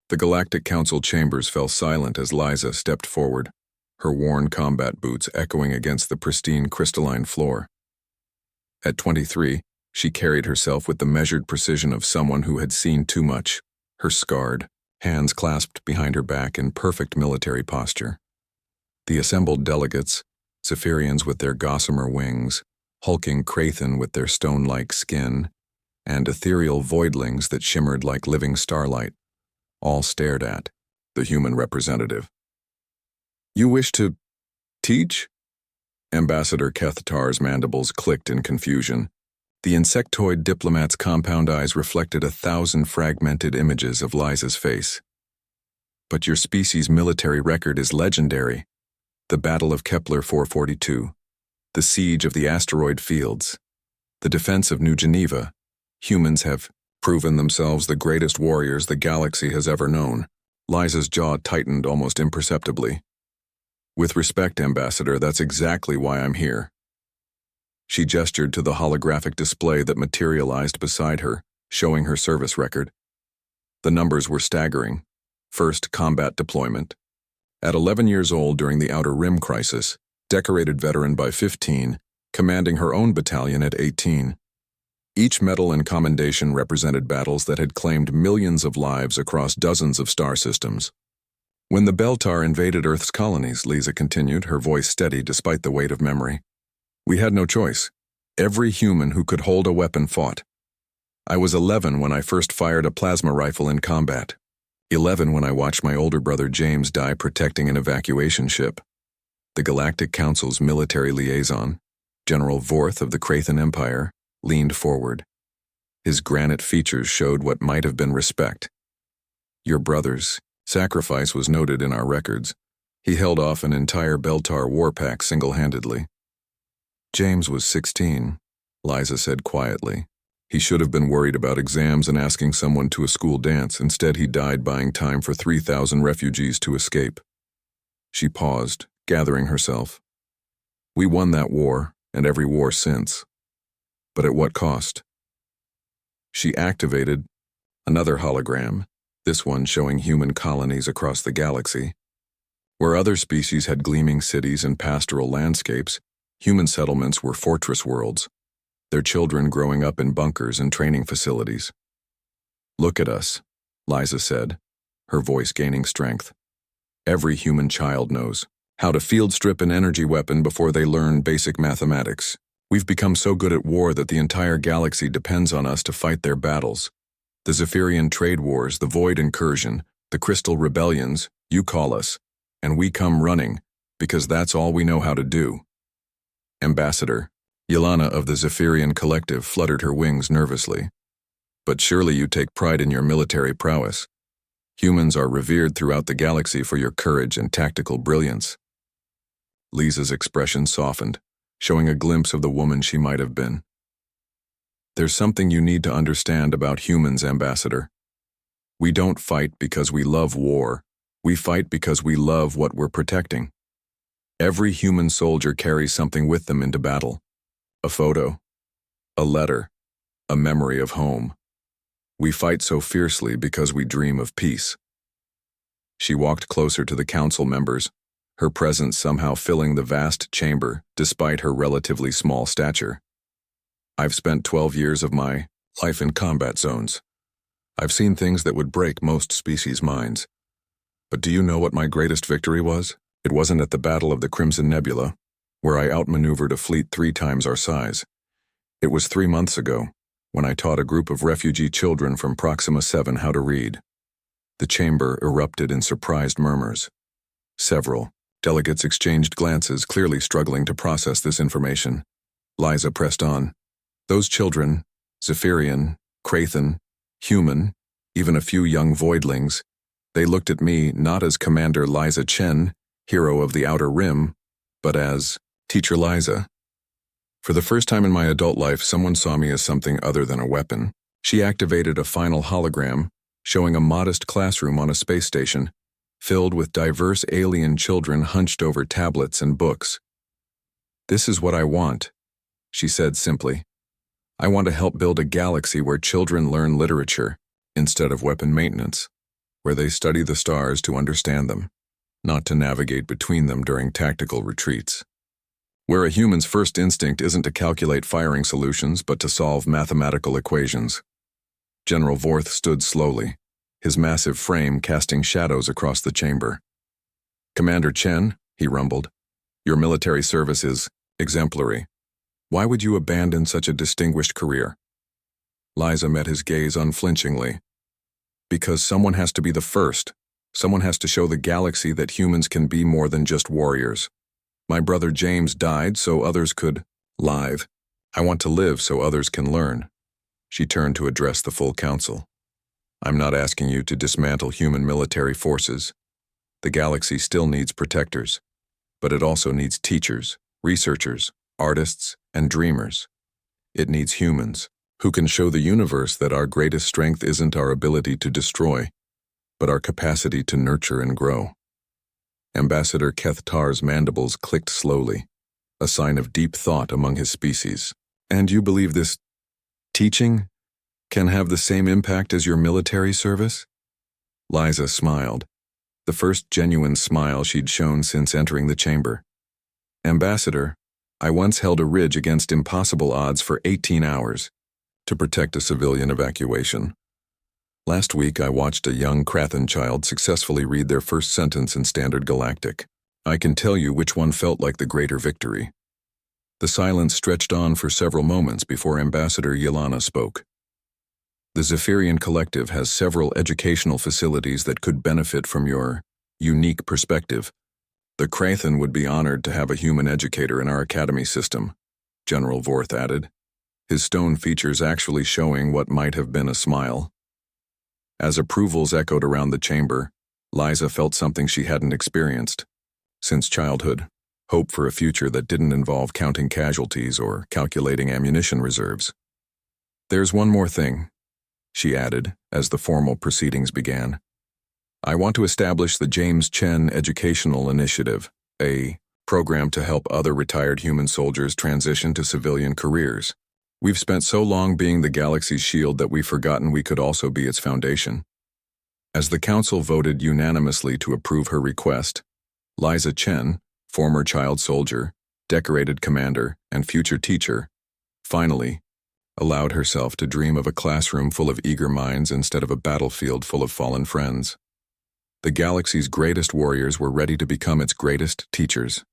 The Galactic Council chambers fell silent as Liza stepped forward, her worn combat boots echoing against the pristine crystalline floor. At 23, she carried herself with the measured precision of someone who had seen too much, her scarred, hands clasped behind her back in perfect military posture. The assembled delegates, Zephyrians with their gossamer wings, hulking Krathen with their stone-like skin, and ethereal voidlings that shimmered like living starlight, all stared at the human representative. "You wish to teach?" Ambassador Kethtar's mandibles clicked in confusion. The insectoid diplomat's compound eyes reflected 1,000 fragmented images of Liza's face. "But your species' military record is legendary. The Battle of Kepler 442, the siege of the asteroid fields, the defense of New Geneva. Humans have proven themselves the greatest warriors the galaxy has ever known." Liza's jaw tightened almost imperceptibly. "With respect, Ambassador, that's exactly why I'm here." She gestured to the holographic display that materialized beside her, showing her service record. The numbers were staggering. First, combat deployment. At 11 years old during the Outer Rim crisis, decorated veteran by 15, commanding her own battalion at 18. Each medal and commendation represented battles that had claimed millions of lives across dozens of star systems. "When the Beltar invaded Earth's colonies," Liza continued, her voice steady despite the weight of memory, "we had no choice. Every human who could hold a weapon fought. I was 11 when I first fired a plasma rifle in combat. 11 when I watched my older brother James die protecting an evacuation ship." The Galactic Council's military liaison, General Vorth of the Krathen Empire, leaned forward. His granite features showed what might have been respect. "Your brother's sacrifice was noted in our records. He held off an entire Beltar warpack single-handedly." "James was 16, Liza said quietly. "He should have been worried about exams and asking someone to a school dance. Instead, he died buying time for 3,000 refugees to escape." She paused, gathering herself. "We won that war, and every war since. But at what cost?" She activated another hologram, this one showing human colonies across the galaxy. Where other species had gleaming cities and pastoral landscapes, human settlements were fortress worlds, their children growing up in bunkers and training facilities. "Look at us," Liza said, her voice gaining strength. "Every human child knows how to field strip an energy weapon before they learn basic mathematics. We've become so good at war that the entire galaxy depends on us to fight their battles. The Zephyrian trade wars, the Void incursion, the Crystal rebellions, you call us, and we come running, because that's all we know how to do." Ambassador, Yelena of the Zephyrian Collective fluttered her wings nervously. "But surely you take pride in your military prowess. Humans are revered throughout the galaxy for your courage and tactical brilliance." Liza's expression softened, showing a glimpse of the woman she might have been. "There's something you need to understand about humans, Ambassador. We don't fight because we love war. We fight because we love what we're protecting. Every human soldier carries something with them into battle. A photo, a letter, a memory of home. We fight so fiercely because we dream of peace." She walked closer to the council members, her presence somehow filling the vast chamber despite her relatively small stature. "I've spent 12 years of my life in combat zones. I've seen things that would break most species' minds. But do you know what my greatest victory was? It wasn't at the Battle of the Crimson Nebula, where I outmaneuvered a fleet 3 times our size. It was 3 months ago, when I taught a group of refugee children from Proxima 7 how to read." The chamber erupted in surprised murmurs. Several delegates exchanged glances, clearly struggling to process this information. Liza pressed on. "Those children, Zephyrian, Krathen, human, even a few young voidlings, they looked at me not as Commander Liza Chen, hero of the Outer Rim, but as Teacher Liza. For the first time in my adult life, someone saw me as something other than a weapon." She activated a final hologram, showing a modest classroom on a space station, filled with diverse alien children hunched over tablets and books. "This is what I want," she said simply. "I want to help build a galaxy where children learn literature instead of weapon maintenance." where they study the stars to understand them, not to navigate between them during tactical retreats. Where a human's first instinct isn't to calculate firing solutions but to solve mathematical equations. General Vorth stood slowly, his massive frame casting shadows across the chamber. "Commander Chen," he rumbled, "your military service is exemplary. Why would you abandon such a distinguished career?" Liza met his gaze unflinchingly. "Because someone has to be the first. Someone has to show the galaxy that humans can be more than just warriors. My brother James died so others could live. I want to live so others can learn." She turned to address the full council. "I'm not asking you to dismantle human military forces. The galaxy still needs protectors, but it also needs teachers, researchers, artists, and dreamers. It needs humans who can show the universe that our greatest strength isn't our ability to destroy, but our capacity to nurture and grow." Ambassador Kethtar's mandibles clicked slowly, a sign of deep thought among his species. "And you believe this teaching can have the same impact as your military service?" Liza smiled, the first genuine smile she'd shown since entering the chamber. "Ambassador, I once held a ridge against impossible odds for 18 hours to protect a civilian evacuation. Last week I watched a young Krathan child successfully read their first sentence in Standard Galactic. I can tell you which one felt like the greater victory." The silence stretched on for several moments before Ambassador Yelena spoke. "The Zephyrian Collective has several educational facilities that could benefit from your unique perspective. The Krathan would be honored to have a human educator in our academy system," General Vorth added, his stone features actually showing what might have been a smile. As approvals echoed around the chamber, Liza felt something she hadn't experienced since childhood: hope for a future that didn't involve counting casualties or calculating ammunition reserves. "There's one more thing," she added as the formal proceedings began. "I want to establish the James Chen Educational Initiative, a program to help other retired human soldiers transition to civilian careers. We've spent so long being the galaxy's shield that we've forgotten we could also be its foundation." As the council voted unanimously to approve her request, Liza Chen, former child soldier, decorated commander, and future teacher, finally allowed herself to dream of a classroom full of eager minds instead of a battlefield full of fallen friends. The galaxy's greatest warriors were ready to become its greatest teachers.